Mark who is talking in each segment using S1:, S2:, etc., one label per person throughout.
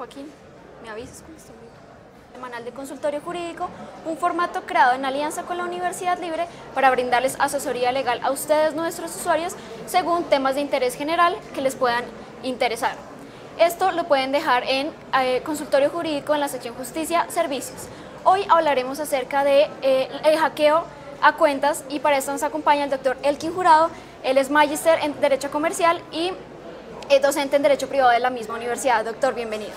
S1: Joaquín, ¿me avisas cuando esté listo? Semanal de consultorio jurídico, un formato creado en alianza con la Universidad Libre para brindarles asesoría legal a ustedes, nuestros usuarios, según temas de interés general que les puedan interesar. Esto lo pueden dejar en consultorio jurídico en la sección Justicia Servicios. Hoy hablaremos acerca de el hackeo a cuentas y para esto nos acompaña el doctor Elkin Jurado. Él es magíster en Derecho Comercial y docente en Derecho Privado de la misma universidad. Doctor, bienvenido.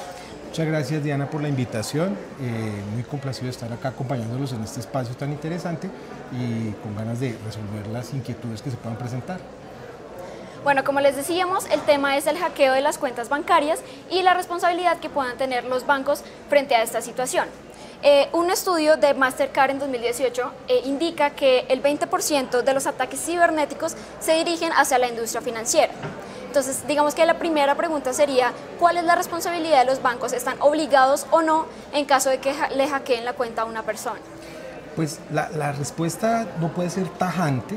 S2: Muchas gracias, Diana, por la invitación. Muy complacido de estar acá acompañándolos en este espacio tan interesante y con ganas de resolver las inquietudes que se puedan presentar.
S1: Bueno, como les decíamos, el tema es el hackeo de las cuentas bancarias y la responsabilidad que puedan tener los bancos frente a esta situación. Un estudio de Mastercard en 2018 indica que el 20% de los ataques cibernéticos se dirigen hacia la industria financiera. Entonces, digamos que la primera pregunta sería, ¿cuál es la responsabilidad de los bancos? ¿Están obligados o no en caso de que le hackeen la cuenta a una persona?
S2: Pues la respuesta no puede ser tajante,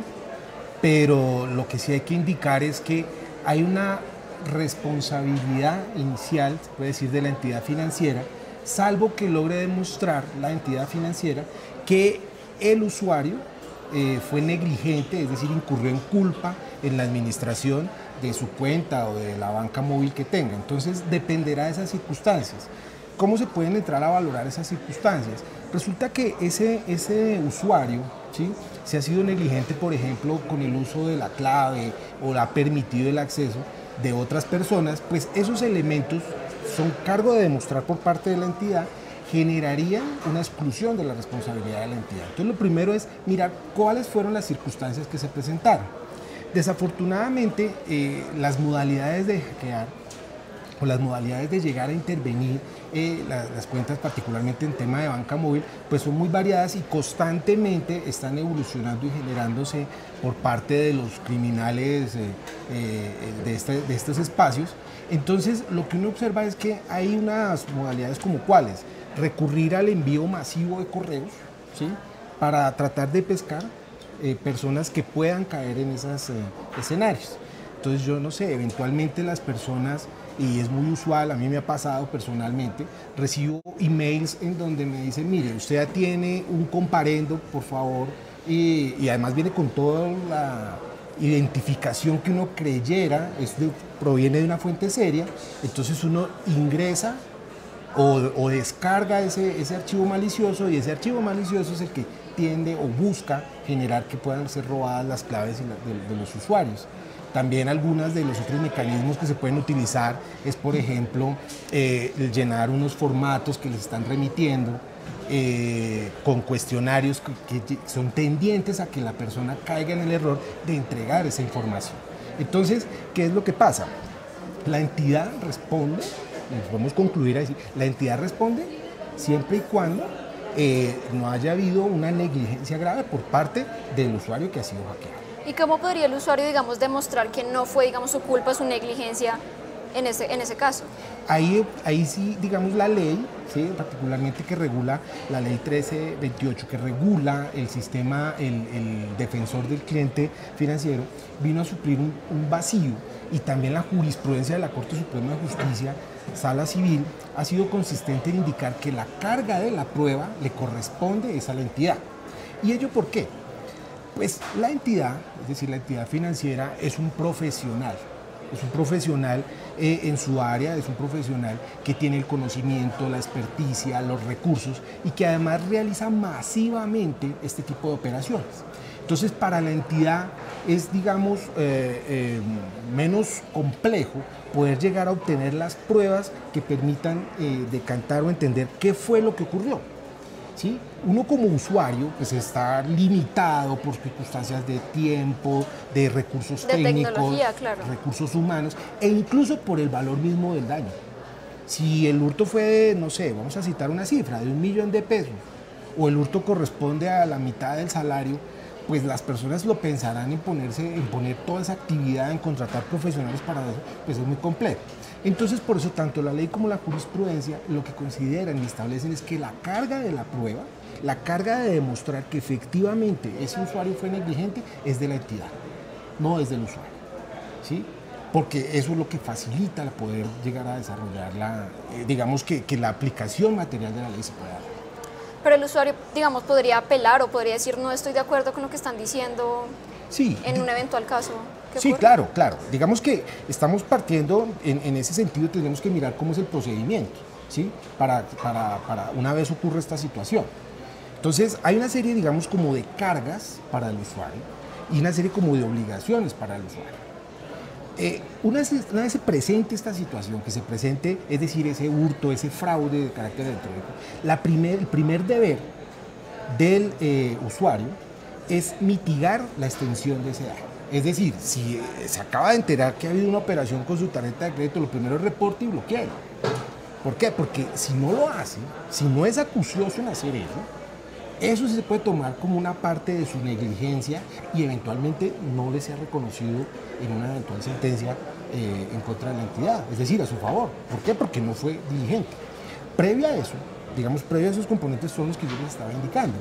S2: pero lo que sí hay que indicar es que hay una responsabilidad inicial, se puede decir, de la entidad financiera, salvo que logre demostrar la entidad financiera que el usuario fue negligente, es decir, incurrió en culpa en la administración de su cuenta o de la banca móvil que tenga. Entonces dependerá de esas circunstancias. ¿Cómo se pueden entrar a valorar esas circunstancias? Resulta que ese usuario, ¿sí?, si ha sido negligente, por ejemplo, con el uso de la clave o ha permitido el acceso de otras personas, pues esos elementos son cargo de demostrar por parte de la entidad, generarían una exclusión de la responsabilidad de la entidad. Entonces lo primero es mirar cuáles fueron las circunstancias que se presentaron. Desafortunadamente, las modalidades de hackear o las modalidades de llegar a intervenir las cuentas, particularmente en tema de banca móvil, pues son muy variadas y constantemente están evolucionando y generándose por parte de los criminales de estos espacios. Entonces, lo que uno observa es que hay unas modalidades como cuáles: recurrir al envío masivo de correos, ¿sí?, para tratar de pescar personas que puedan caer en esos escenarios. Entonces, yo no sé, eventualmente las personas, y es muy usual, a mí me ha pasado personalmente, recibo emails en donde me dicen, mire, usted ya tiene un comparendo, por favor, y además viene con toda la identificación que uno creyera, proviene de una fuente seria. Entonces uno ingresa o descarga ese archivo malicioso, y ese archivo malicioso es el que tiende o busca generar que puedan ser robadas las claves de los usuarios. También algunos de los otros mecanismos que se pueden utilizar es, por ejemplo, el llenar unos formatos que les están remitiendo con cuestionarios que son tendientes a que la persona caiga en el error de entregar esa información. Entonces, ¿qué es lo que pasa? La entidad responde, y podemos concluir así, la entidad responde siempre y cuando no haya habido una negligencia grave por parte del usuario que ha sido hackeado.
S1: ¿Y cómo podría el usuario, digamos, demostrar que no fue, digamos, su culpa, su negligencia en ese caso?
S2: Ahí sí, digamos, la ley, ¿sí?, particularmente que regula la ley 1328, que regula el sistema, el defensor del cliente financiero, vino a suplir un vacío, y también la jurisprudencia de la Corte Suprema de Justicia, Sala Civil, ha sido consistente en indicar que la carga de la prueba le corresponde a la entidad. ¿Y ello por qué? Pues la entidad, es decir, la entidad financiera, es un profesional en su área, es un profesional que tiene el conocimiento, la experticia, los recursos, y que además realiza masivamente este tipo de operaciones. Entonces, para la entidad es, digamos, menos complejo poder llegar a obtener las pruebas que permitan decantar o entender qué fue lo que ocurrió, ¿sí? Uno como usuario pues está limitado por circunstancias de tiempo, de recursos técnicos,
S1: claro,
S2: recursos humanos, e incluso por el valor mismo del daño. Si el hurto fue, no sé, vamos a citar una cifra, de 1 millón de pesos, o el hurto corresponde a la mitad del salario, pues las personas lo pensarán en poner toda esa actividad, en contratar profesionales para eso, pues es muy complejo. Entonces, por eso, tanto la ley como la jurisprudencia lo que consideran y establecen es que la carga de la prueba, la carga de demostrar que efectivamente ese usuario fue negligente, es de la entidad, no es del usuario, ¿sí? porque eso es lo que facilita el poder llegar a desarrollar digamos que la aplicación material de la ley se pueda dar.
S1: Pero el usuario, digamos, podría apelar o podría decir no estoy de acuerdo con lo que están diciendo
S2: sí,
S1: en un eventual caso.
S2: Sí, claro, claro. Digamos que estamos partiendo, en ese sentido tenemos que mirar cómo es el procedimiento, ¿sí? Para una vez ocurre esta situación. Entonces, hay una serie, digamos, como de cargas para el usuario y una serie como de obligaciones para el usuario. Una vez se presente esta situación, que se presente, es decir, ese hurto, ese fraude de carácter electrónico, el primer deber del usuario es mitigar la extensión de ese daño. Es decir, si se acaba de enterar que ha habido una operación con su tarjeta de crédito, lo primero es reporte y bloquear. ¿Por qué? Porque si no lo hace, si no es acucioso en hacer eso sí se puede tomar como una parte de su negligencia y eventualmente no le sea reconocido en una eventual sentencia en contra de la entidad, es decir, a su favor. ¿Por qué? Porque no fue diligente. Previo a eso, digamos, previo a esos componentes son los que yo les estaba indicando.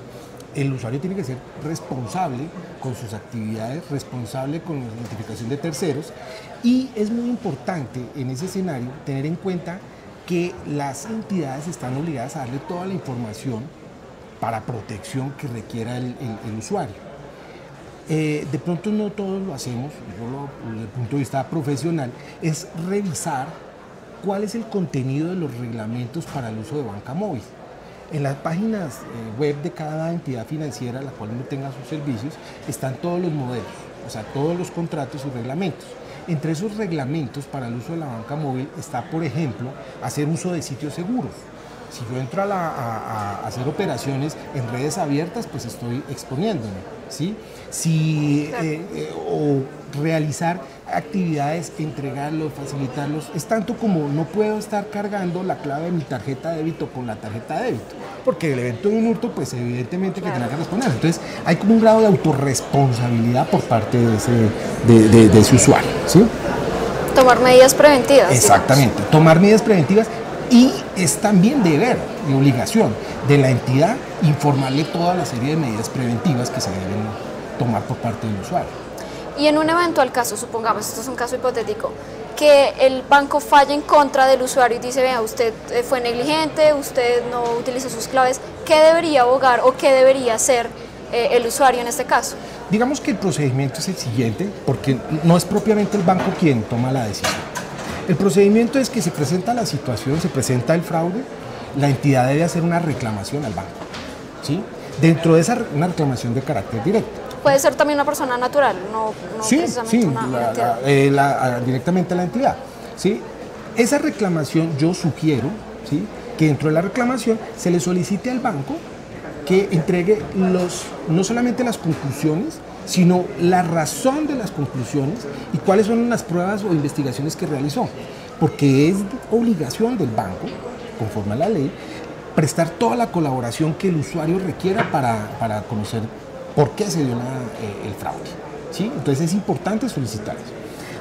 S2: El usuario tiene que ser responsable con sus actividades, responsable con la identificación de terceros, y es muy importante en ese escenario tener en cuenta que las entidades están obligadas a darle toda la información para protección que requiera el usuario. De pronto no todos lo hacemos, desde el punto de vista profesional, es revisar cuál es el contenido de los reglamentos para el uso de banca móvil. En las páginas web de cada entidad financiera a la cual uno tenga sus servicios están todos los modelos, o sea, todos los contratos y reglamentos. Entre esos reglamentos para el uso de la banca móvil está, por ejemplo, hacer uso de sitios seguros. Si yo entro a hacer operaciones en redes abiertas, pues estoy exponiéndome, ¿sí? O realizar actividades, entregarlos, facilitarlos, es tanto como no puedo estar cargando la clave de mi tarjeta de débito con la tarjeta de débito, porque el evento de un hurto, pues evidentemente que tendrá que responder. Entonces hay como un grado de autorresponsabilidad por parte de ese usuario, ¿sí?
S1: Tomar medidas preventivas.
S2: Exactamente, digamos. Tomar medidas preventivas. Y es también deber y obligación de la entidad informarle toda la serie de medidas preventivas que se deben tomar por parte del usuario.
S1: Y en un eventual caso, supongamos, esto es un caso hipotético, que el banco falle en contra del usuario y dice, vea, usted fue negligente, usted no utilizó sus claves, ¿qué debería abogar o qué debería hacer el usuario en este caso?
S2: Digamos que el procedimiento es el siguiente, porque no es propiamente el banco quien toma la decisión. El procedimiento es que se presenta la situación, se presenta el fraude, la entidad debe hacer una reclamación al banco, ¿sí? Dentro de esa una reclamación de carácter directo.
S1: Puede ser también una persona natural, no
S2: sí,
S1: precisamente
S2: sí,
S1: una entidad.
S2: Directamente a la entidad, ¿sí? Esa reclamación yo sugiero, ¿sí?, que dentro de la reclamación se le solicite al banco que entregue no solamente las conclusiones, sino la razón de las conclusiones y cuáles son las pruebas o investigaciones que realizó, porque es obligación del banco, conforme a la ley, prestar toda la colaboración que el usuario requiera para conocer por qué se dio el fraude, ¿sí? Entonces es importante solicitar eso.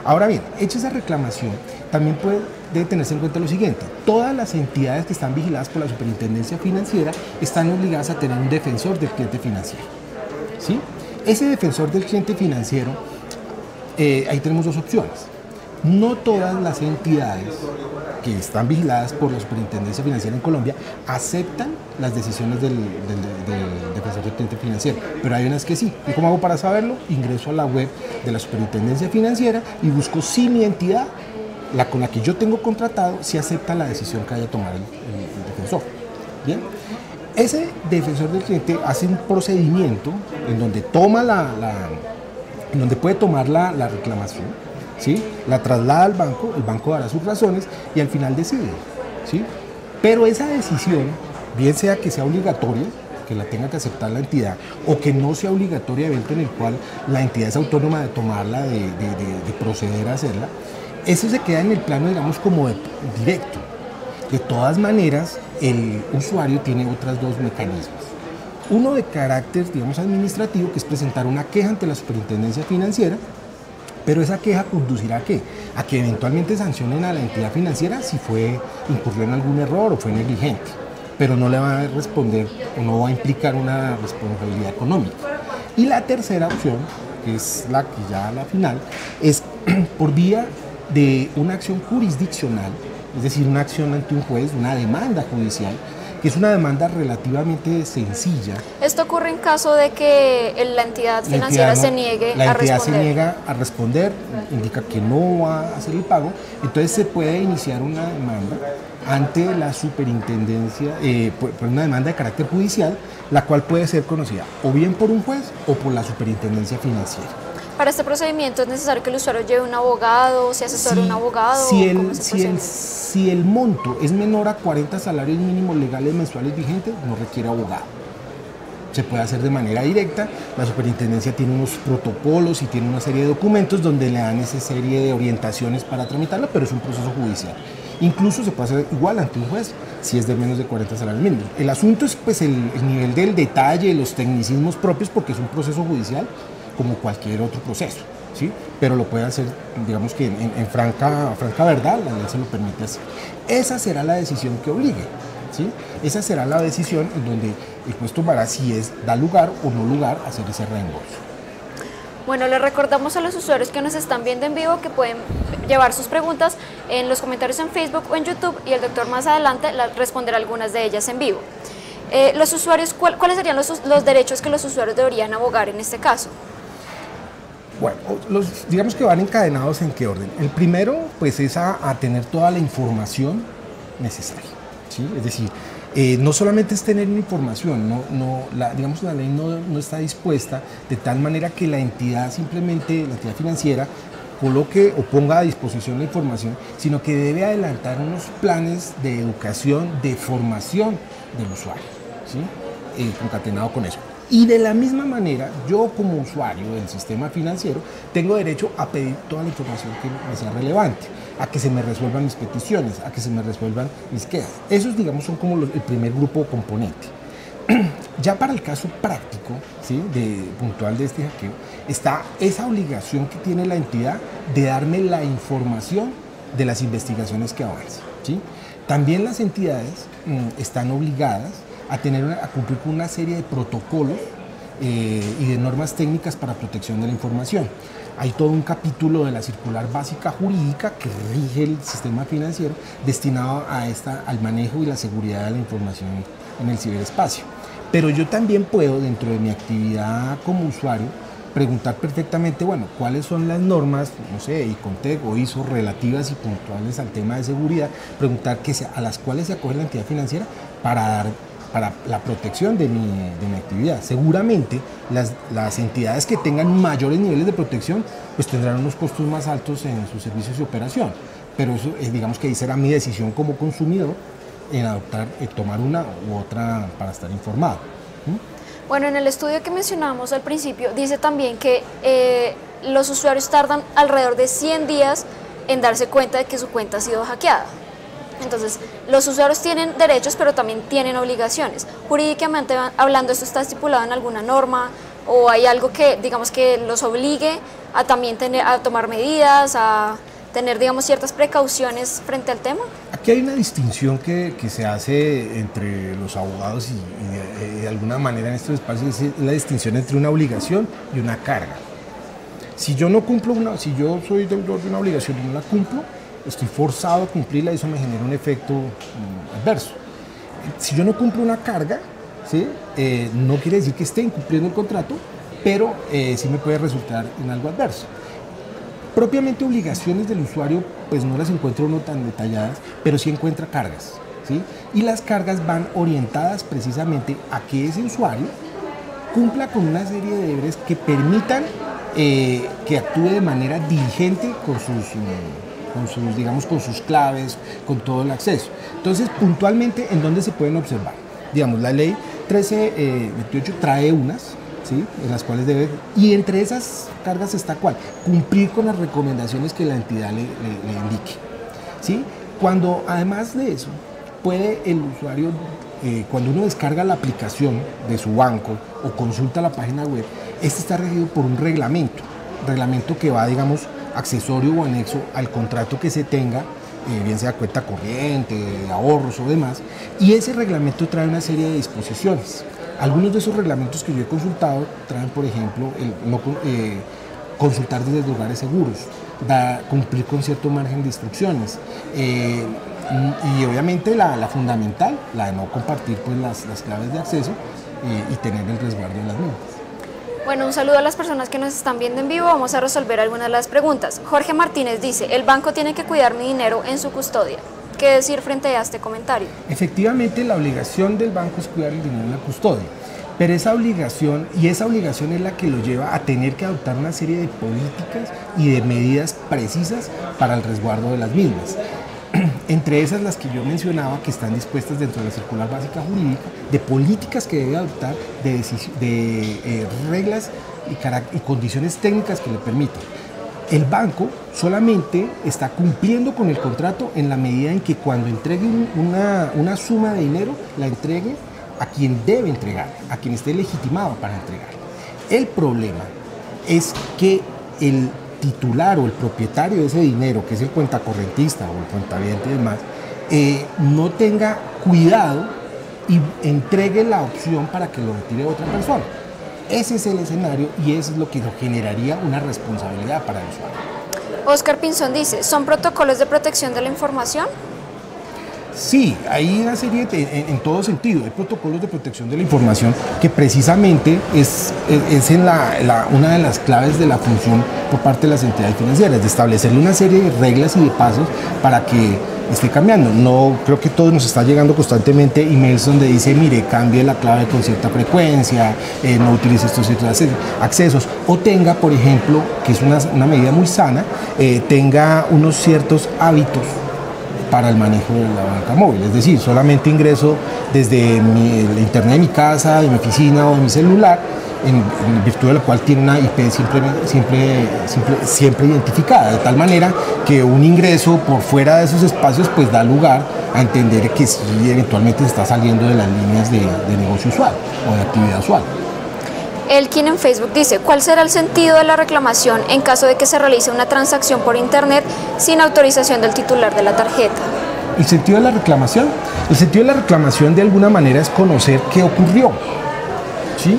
S2: Ahora bien, hecha esa reclamación, también debe tenerse en cuenta lo siguiente: todas las entidades que están vigiladas por la Superintendencia Financiera están obligadas a tener un defensor del cliente financiero, ¿sí? Ese defensor del cliente financiero, ahí tenemos dos opciones. No todas las entidades que están vigiladas por la Superintendencia Financiera en Colombia aceptan las decisiones del defensor del cliente financiero, pero hay unas que sí. ¿Y cómo hago para saberlo? Ingreso a la web de la Superintendencia Financiera y busco si mi entidad, la con la que yo tengo contratado, si acepta la decisión que haya tomado el defensor. ¿Bien? Ese defensor del cliente hace un procedimiento en donde toma en donde puede tomar la reclamación, ¿sí? La traslada al banco, el banco dará sus razones y al final decide, ¿sí? Pero esa decisión, bien sea que sea obligatoria, que la tenga que aceptar la entidad, o que no sea obligatoria, evento en el cual la entidad es autónoma de tomarla, de proceder a hacerla, eso se queda en el plano, digamos, como directo. De todas maneras, el usuario tiene otros dos mecanismos. Uno de carácter, digamos, administrativo, que es presentar una queja ante la Superintendencia Financiera, pero esa queja conducirá ¿a qué? A que eventualmente sancionen a la entidad financiera si incurrió en algún error o fue negligente, pero no le va a responder o no va a implicar una responsabilidad económica. Y la tercera opción, que es la final, es por vía de una acción jurisdiccional, es decir, una acción ante un juez, una demanda judicial, que es una demanda relativamente sencilla.
S1: Esto ocurre en caso de que la entidad financiera se niegue a responder.
S2: La entidad se niega a responder, indica que no va a hacer el pago, entonces se puede iniciar una demanda ante la superintendencia, por una demanda de carácter judicial, la cual puede ser conocida o bien por un juez o por la superintendencia financiera.
S1: Para este procedimiento es necesario que el usuario lleve un abogado, se asesore un abogado.
S2: Si el monto es menor a 40 salarios mínimos legales mensuales vigentes, no requiere abogado. Se puede hacer de manera directa. La superintendencia tiene unos protocolos y tiene una serie de documentos donde le dan esa serie de orientaciones para tramitarlo, pero es un proceso judicial. Incluso se puede hacer igual ante un juez si es de menos de 40 salarios mínimos. El asunto es pues el nivel del detalle, los tecnicismos propios, porque es un proceso judicial como cualquier otro proceso, ¿sí? Pero lo puede hacer, digamos que en franca verdad, la ley se lo permite hacer. Esa será la decisión que obligue, ¿sí? Esa será la decisión en donde el juez tomará si da lugar o no lugar a hacer ese reembolso.
S1: Bueno, les recordamos a los usuarios que nos están viendo en vivo que pueden llevar sus preguntas en los comentarios en Facebook o en YouTube y el doctor más adelante responderá algunas de ellas en vivo. Los usuarios, ¿cuáles serían los derechos que los usuarios deberían abogar en este caso?
S2: Bueno, digamos que van encadenados en qué orden. El primero, pues, es a tener toda la información necesaria, ¿sí? Es decir, no solamente es tener una información, digamos la ley no está dispuesta de tal manera que la entidad simplemente, la entidad financiera, coloque o ponga a disposición la información, sino que debe adelantar unos planes de educación, de formación del usuario, ¿sí? Concatenado con eso. Y de la misma manera, yo como usuario del sistema financiero tengo derecho a pedir toda la información que me sea relevante, a que se me resuelvan mis peticiones, a que se me resuelvan mis quejas. Esos, digamos, son como el primer grupo componente. Ya para el caso práctico, ¿sí? Puntual de este hackeo, está esa obligación que tiene la entidad de darme la información de las investigaciones que avancen, ¿sí? También las entidades están obligadas a cumplir con una serie de protocolos y de normas técnicas para protección de la información. Hay todo un capítulo de la circular básica jurídica que rige el sistema financiero destinado al manejo y la seguridad de la información en el ciberespacio. Pero yo también puedo, dentro de mi actividad como usuario, preguntar perfectamente, bueno, cuáles son las normas, no sé, ICONTEC o ISO relativas y puntuales al tema de seguridad, preguntar a las cuales se acoge la entidad financiera para la protección de mi actividad. Seguramente las entidades que tengan mayores niveles de protección pues tendrán unos costos más altos en sus servicios de operación, pero eso digamos que ahí será mi decisión como consumidor en tomar una u otra para estar informado.
S1: Bueno, en el estudio que mencionábamos al principio dice también que los usuarios tardan alrededor de 100 días en darse cuenta de que su cuenta ha sido hackeada. Entonces, los usuarios tienen derechos, pero también tienen obligaciones. Jurídicamente hablando, ¿esto está estipulado en alguna norma o hay algo que, digamos, que los obligue a también a tomar medidas, a tener, digamos, ciertas precauciones frente al tema?
S2: Aquí hay una distinción que se hace entre los abogados y de alguna manera en estos espacios es la distinción entre una obligación y una carga. Si yo no cumplo si yo soy deudor de una obligación y no la cumplo, estoy forzado a cumplirla y eso me genera un efecto adverso. Si yo no cumplo una carga, ¿sí? No quiere decir que esté incumpliendo el contrato, pero sí me puede resultar en algo adverso. Propiamente obligaciones del usuario, pues no las encuentro uno tan detalladas, pero sí encuentra cargas, ¿sí? Y las cargas van orientadas precisamente a que ese usuario cumpla con una serie de deberes que permitan que actúe de manera diligente con sus claves, con todo el acceso. Entonces, puntualmente, ¿en dónde se pueden observar? Digamos, la ley 1328 trae unas, ¿sí? En las cuales debe, y entre esas cargas está ¿cuál? Cumplir con las recomendaciones que la entidad le indique, ¿sí? Cuando, además de eso, puede el usuario, cuando uno descarga la aplicación de su banco o consulta la página web, este está regido por un reglamento que va, digamos, accesorio o anexo al contrato que se tenga, bien sea cuenta corriente, de ahorros o demás, y ese reglamento trae una serie de disposiciones. Algunos de esos reglamentos que yo he consultado traen, por ejemplo, consultar desde lugares seguros, cumplir con cierto margen de instrucciones. Y obviamente la fundamental, la de no compartir pues, las claves de acceso y tener el resguardo de las mismas.
S1: Bueno, un saludo a las personas que nos están viendo en vivo. Vamos a resolver algunas de las preguntas. Jorge Martínez dice, el banco tiene que cuidar mi dinero en su custodia. ¿Qué decir frente a este comentario?
S2: Efectivamente, la obligación del banco es cuidar el dinero en la custodia, pero esa obligación es la que lo lleva a tener que adoptar una serie de políticas y de medidas precisas para el resguardo de las mismas. Entre esas las que yo mencionaba, que están dispuestas dentro de la circular básica jurídica, de políticas que debe adoptar, de reglas y condiciones técnicas que le permitan. El banco solamente está cumpliendo con el contrato en la medida en que cuando entregue una suma de dinero, la entregue a quien debe entregar, a quien esté legitimado para entregar. El problema es que el titular o el propietario de ese dinero, que es el cuentacorrentista o el cuentaviente y demás, no tenga cuidado y entregue la opción para que lo retire otra persona. Ese es el escenario y eso es lo que generaría una responsabilidad para el usuario.
S1: Oscar Pinzón dice, ¿son protocolos de protección de la información?
S2: Sí, hay una serie, en todo sentido, hay protocolos de protección de la información que precisamente es una de las claves de la función por parte de las entidades financieras, de establecerle una serie de reglas y de pasos para que esté cambiando. No, creo que todos nos está llegando constantemente emails donde dice, mire, cambie la clave con cierta frecuencia, no utilice estos ciertos accesos, o tenga, por ejemplo, que es una medida muy sana, tenga unos ciertos hábitos para el manejo de la banca móvil, es decir, solamente ingreso desde el internet de mi casa, de mi oficina o de mi celular, en virtud de la cual tiene una IP siempre identificada, de tal manera que un ingreso por fuera de esos espacios pues da lugar a entender que si eventualmente se está saliendo de las líneas de negocio usual o de actividad usual.
S1: Elkin en Facebook dice, ¿cuál será el sentido de la reclamación en caso de que se realice una transacción por internet sin autorización del titular de la tarjeta?
S2: ¿El sentido de la reclamación? El sentido de la reclamación de alguna manera es conocer qué ocurrió, ¿sí?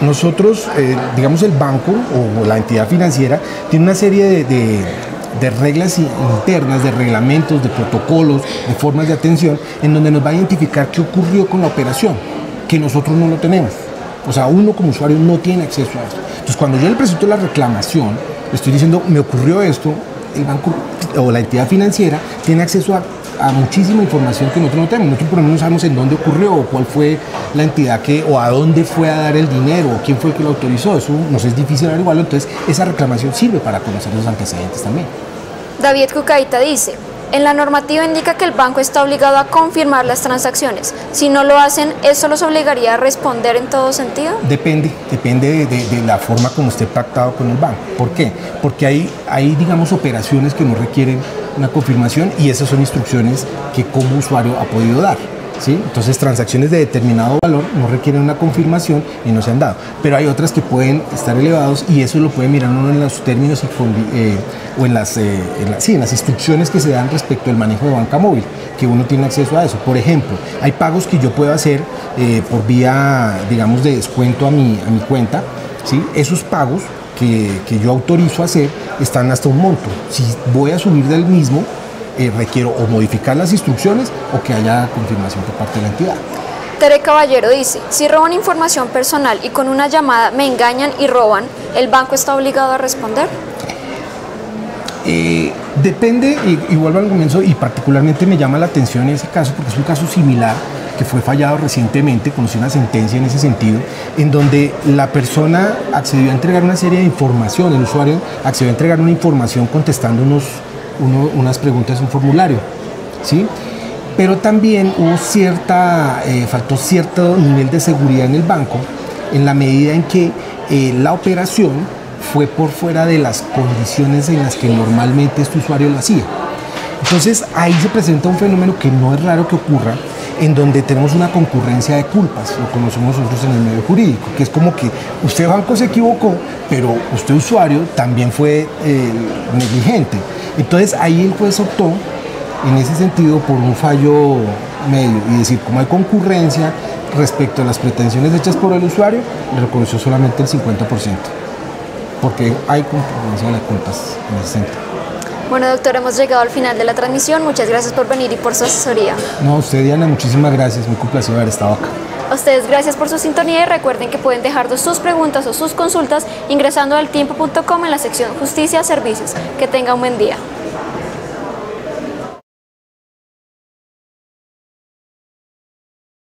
S2: Nosotros, digamos el banco o la entidad financiera tiene una serie de reglas internas, de reglamentos, de protocolos, de formas de atención en donde nos va a identificar qué ocurrió con la operación, que nosotros no lo tenemos. O sea, uno como usuario no tiene acceso a esto. Entonces, cuando yo le presento la reclamación, le estoy diciendo, me ocurrió esto, el banco o la entidad financiera tiene acceso a muchísima información que nosotros no tenemos. Nosotros por lo menos no sabemos en dónde ocurrió, o cuál fue la entidad o a dónde fue a dar el dinero, o quién fue el que lo autorizó. Eso nos es difícil averiguarlo, entonces esa reclamación sirve para conocer los antecedentes también.
S1: David Cucaita dice, en la normativa indica que el banco está obligado a confirmar las transacciones. Si no lo hacen, ¿eso los obligaría a responder en todo sentido?
S2: Depende de la forma como esté pactado con el banco. ¿Por qué? Porque hay digamos, operaciones que no requieren una confirmación y esas son instrucciones que como usuario ha podido dar. ¿Sí? Entonces, transacciones de determinado valor no requieren una confirmación y no se han dado. Pero hay otras que pueden estar elevados y eso lo puede mirar uno en los términos o en las instrucciones que se dan respecto al manejo de banca móvil, que uno tiene acceso a eso. Por ejemplo, hay pagos que yo puedo hacer por vía, digamos, de descuento a mi cuenta. ¿Sí? Esos pagos que yo autorizo a hacer están hasta un monto. Si voy a subir del mismo, requiero o modificar las instrucciones o que haya confirmación por parte de la entidad.
S1: Tere Caballero dice, si roban información personal y con una llamada me engañan y roban, ¿el banco está obligado a responder?
S2: Depende, y vuelvo al comienzo, y particularmente me llama la atención ese caso porque es un caso similar que fue fallado recientemente, conocí una sentencia en ese sentido, en donde la persona accedió a entregar una serie de información, el usuario accedió a entregar una información contestando unas preguntas en un formulario, ¿sí? Pero también faltó cierto nivel de seguridad en el banco en la medida en que la operación fue por fuera de las condiciones en las que normalmente este usuario lo hacía. Entonces ahí se presenta un fenómeno que no es raro que ocurra, en donde tenemos una concurrencia de culpas, lo conocemos nosotros en el medio jurídico, que es como que usted banco se equivocó, pero usted usuario también fue negligente. Entonces ahí el juez optó en ese sentido por un fallo medio y decir, como hay concurrencia respecto a las pretensiones hechas por el usuario, le reconoció solamente el 50%. porque hay comprobación de culpas en ese sentido.
S1: Bueno, doctor, hemos llegado al final de la transmisión. Muchas gracias por venir y por su asesoría.
S2: No, usted, Diana, muchísimas gracias. Muy complacido de haber estado acá.
S1: A ustedes gracias por su sintonía y recuerden que pueden dejarnos sus preguntas o sus consultas ingresando al tiempo.com en la sección Justicia Servicios. Que tenga un buen día.